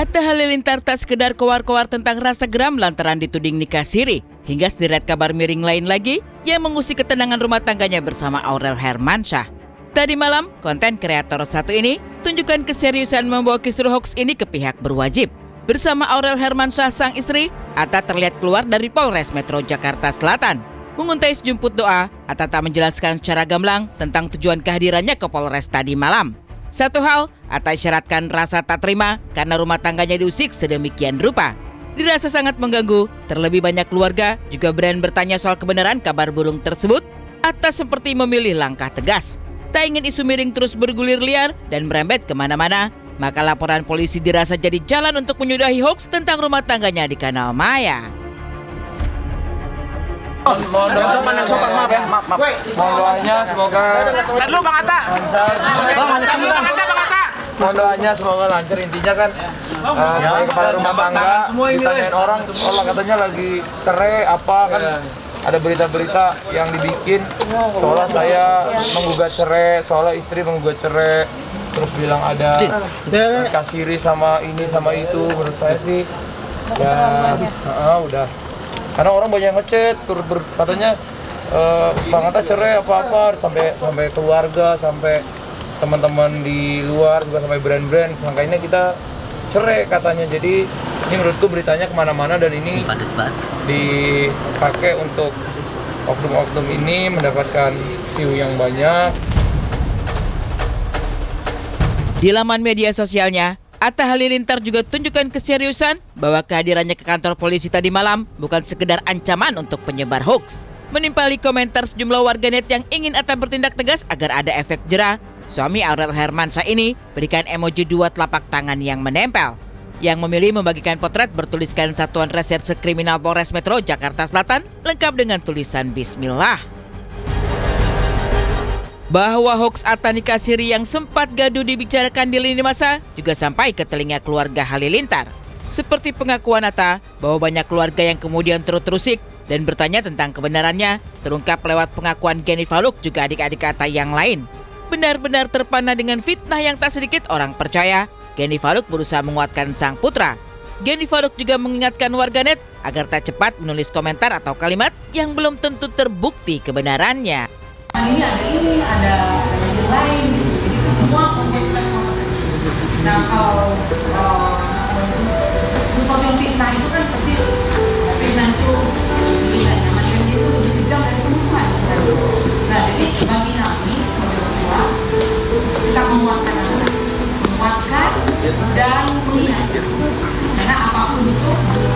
Atta Halilintar tak sekedar kowar-kowar tentang rasa geram lantaran dituding nikah siri, hingga sederet kabar miring lain lagi yang mengusik ketenangan rumah tangganya bersama Aurel Hermansyah. Tadi malam, konten kreator satu ini tunjukkan keseriusan membawa kisru hoax ini ke pihak berwajib. Bersama Aurel Hermansyah sang istri, Atta terlihat keluar dari Polres Metro Jakarta Selatan. Menguntai sejemput doa, Atta tak menjelaskan secara gamblang tentang tujuan kehadirannya ke Polres tadi malam. Satu hal, Atta isyaratkan rasa tak terima karena rumah tangganya diusik sedemikian rupa. Dirasa sangat mengganggu, terlebih banyak keluarga juga berani bertanya soal kebenaran kabar burung tersebut. Atta seperti memilih langkah tegas. Tak ingin isu miring terus bergulir liar dan merembet kemana-mana, maka laporan polisi dirasa jadi jalan untuk menyudahi hoax tentang rumah tangganya di kanal Maya. Mohon doanya semoga mohon doanya semoga lancar. Intinya kan sebagai kepala rumah tangga ditanyain orang katanya lagi cerai apa kan, ada berita-berita yang dibikin seolah saya menggugat cerai, seolah istri menggugat cerai, terus bilang ada nikah siri sama ini sama itu. Menurut saya sih ya udah, karena orang banyak yang ngechat turut katanya Bang Atta cerai apa-apa, sampai keluarga, sampai teman-teman di luar juga, sampai brand-brand sangkanya kita cerai katanya. Jadi ini menurutku beritanya kemana-mana dan ini dipakai untuk oknum-oknum ini mendapatkan view yang banyak. Di laman media sosialnya, Atta Halilintar juga tunjukkan keseriusan bahwa kehadirannya ke kantor polisi tadi malam bukan sekedar ancaman untuk penyebar hoax. Menimpali komentar sejumlah warganet yang ingin Atta bertindak tegas agar ada efek jera, suami Aurel Hermansyah ini berikan emoji 2 telapak tangan yang menempel. Yang memilih membagikan potret bertuliskan Satuan Reserse Kriminal Polres Metro Jakarta Selatan lengkap dengan tulisan Bismillah. Bahwa hoax Atta nikah siri yang sempat gaduh dibicarakan di lini masa juga sampai ke telinga keluarga Halilintar. Seperti pengakuan Atta bahwa banyak keluarga yang kemudian terus-terusik dan bertanya tentang kebenarannya terungkap lewat pengakuan Geni Faluk juga adik-adik Atta yang lain. Benar-benar terpana dengan fitnah yang tak sedikit orang percaya. Geni Faluk berusaha menguatkan sang putra. Geni Faluk juga mengingatkan warganet agar tak cepat menulis komentar atau kalimat yang belum tentu terbukti kebenarannya. Ini ada yang lain, jadi itu semua komunitas. Nah kalau sesuatu yang fitnah itu kan pasti fitnah itu namanya itu lebih kejam dari pembunuhan. Nah jadi bagi kami sebagai orang tua, kita menguatkan anak, menguatkan dan mengingatkan. Karena apapun itu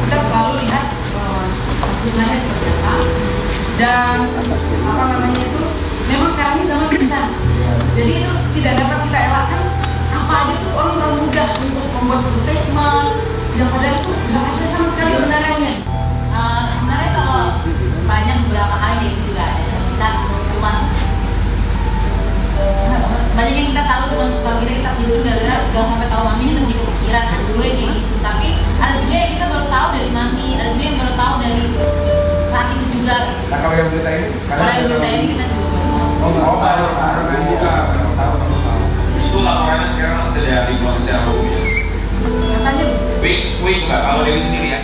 kita selalu lihat fitnahnya seperti apa dan apa namanya itu. Memang sekarang ini zaman bencana, jadi itu tidak dapat kita elakkan. Apa aja tuh orang mudah untuk membuat satu statement yang padahal itu nggak ada sama sekali kebenarannya. Sebenarnya kalau banyak beberapa kali kayak gitu juga ada. Kita cuma banyak yang kita tahu, cuma kalau kita sendiri gara-gara nggak sampai tahu maminya terus jadi kepikiran. Ada juga yang kayak gitu, tapi ada juga yang kita baru tahu dari mami, ada juga yang baru tahu dari saat itu juga. Nah kalau yang berita ini, kita juga baru tahu. Itu laporannya sekarang sedang diproses secara hukum ya? Katanya Wi juga kalau Dewi sendiri ya.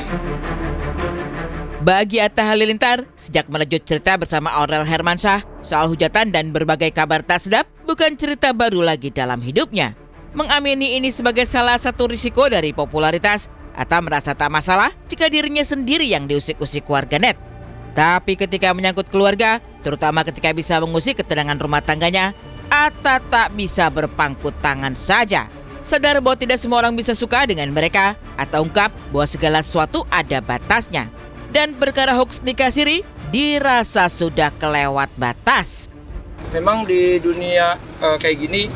Bagi Atta Halilintar, sejak melejut cerita bersama Aurel Hermansyah soal hujatan dan berbagai kabar tak sedap bukan cerita baru lagi dalam hidupnya. Mengamini ini sebagai salah satu risiko dari popularitas, Atta merasa tak masalah jika dirinya sendiri yang diusik-usik warganet. Tapi ketika menyangkut keluarga, terutama ketika bisa mengusik ketenangan rumah tangganya, Atta tak bisa berpangku tangan saja. Sadar bahwa tidak semua orang bisa suka dengan mereka, Atta ungkap bahwa segala sesuatu ada batasnya. Dan perkara hoax nikah siri dirasa sudah kelewat batas. Memang di dunia kayak gini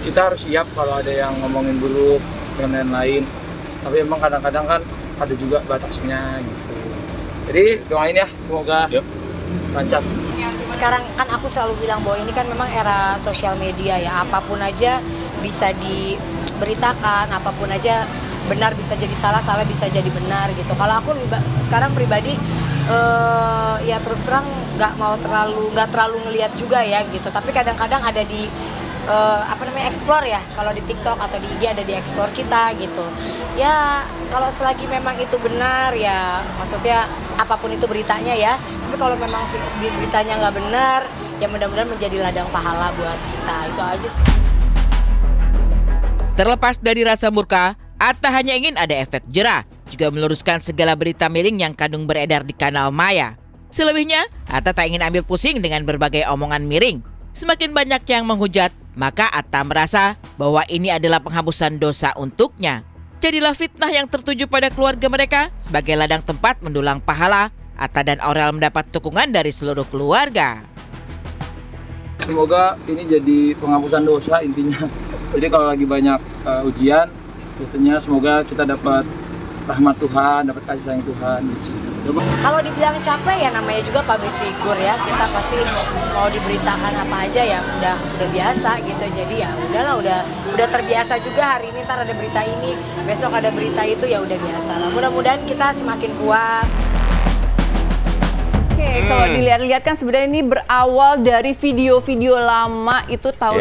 kita harus siap kalau ada yang ngomongin buruk dan lain-lain. Tapi memang kadang-kadang kan ada juga batasnya gitu. Jadi doain ya, semoga lancar. Sekarang kan aku selalu bilang bahwa ini kan memang era sosial media ya, apapun aja bisa diberitakan, apapun aja benar bisa jadi salah, salah bisa jadi benar gitu. Kalau aku sekarang pribadi ya terus terang nggak terlalu ngelihat juga ya gitu. Tapi kadang-kadang ada di explore ya. Kalau di TikTok atau di IG ada di explore kita gitu. Ya kalau selagi memang itu benar ya, maksudnya apapun itu beritanya ya. Tapi kalau memang beritanya nggak benar, ya mudah-mudahan menjadi ladang pahala buat kita. Itu aja sih. Terlepas dari rasa murka, Atta hanya ingin ada efek jera, juga meluruskan segala berita miring yang kadung beredar di kanal maya. Selebihnya, Atta tak ingin ambil pusing dengan berbagai omongan miring. Semakin banyak yang menghujat, maka Atta merasa bahwa ini adalah penghapusan dosa untuknya. Jadilah fitnah yang tertuju pada keluarga mereka sebagai ladang tempat mendulang pahala. Atta dan Aurel mendapat dukungan dari seluruh keluarga. Semoga ini jadi penghapusan dosa intinya. Jadi kalau lagi banyak ujian, biasanya semoga kita dapat rahmat Tuhan, dapat kasih sayang Tuhan. Kalau dibilang capek ya namanya juga public figure ya. Kita pasti mau diberitakan apa aja ya udah biasa gitu. Jadi ya udahlah, udah terbiasa juga. Hari ini ntar ada berita ini, besok ada berita itu, ya udah biasa lah. Mudah-mudahan kita semakin kuat. Oke, kalau dilihat-lihat kan sebenarnya ini berawal dari video-video lama itu tahun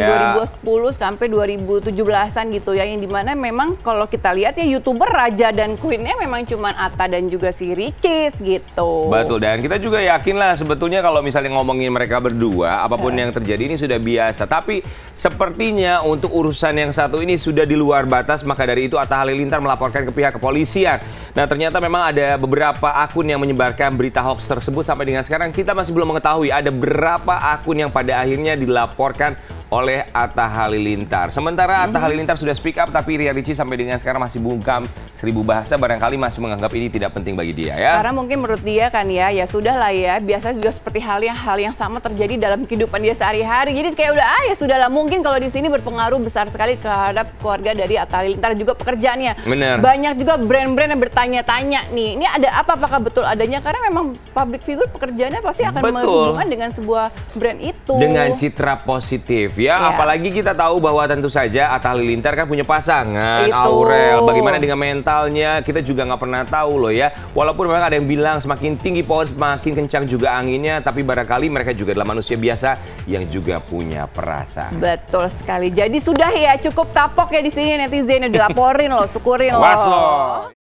2010 sampai 2017-an gitu ya, yang dimana memang kalau kita lihat ya YouTuber raja dan queennya memang cuman Atta dan juga si Ricis gitu. Betul, dan kita juga yakin lah sebetulnya kalau misalnya ngomongin mereka berdua, apapun yang terjadi ini sudah biasa. Tapi sepertinya untuk urusan yang satu ini sudah di luar batas, maka dari itu Atta Halilintar melaporkan ke pihak kepolisian. Nah ternyata memang ada beberapa akun yang menyebarkan berita hoax tersebut. Sampai dengan sekarang kita masih belum mengetahui ada berapa akun yang pada akhirnya dilaporkan oleh Atta Halilintar. Sementara Atta Halilintar sudah speak up, tapi Ria Ricis sampai dengan sekarang masih bungkam 1000 bahasa, barangkali masih menganggap ini tidak penting bagi dia ya. Karena mungkin menurut dia kan ya sudah lah ya, biasa juga seperti hal yang sama terjadi dalam kehidupan dia sehari-hari. Jadi kayak udah ya sudahlah, mungkin kalau di sini berpengaruh besar sekali terhadap keluarga dari Atta Halilintar juga pekerjaannya. Bener. Banyak juga brand-brand yang bertanya-tanya nih, ini ada apa, apakah betul adanya, karena memang public figure pekerjaannya pasti akan berhubungan dengan sebuah brand itu. Dengan citra positif. Ya, apalagi kita tahu bahwa tentu saja Atta Halilintar kan punya pasangan, Aurel. Bagaimana dengan mentalnya, kita juga nggak pernah tahu loh ya. Walaupun memang ada yang bilang semakin tinggi pohon semakin kencang juga anginnya, tapi barangkali mereka juga adalah manusia biasa yang juga punya perasaan. Betul sekali. Jadi sudah ya, cukup tapok ya di sini netizen, dilaporin loh, syukurin loh. Was loh.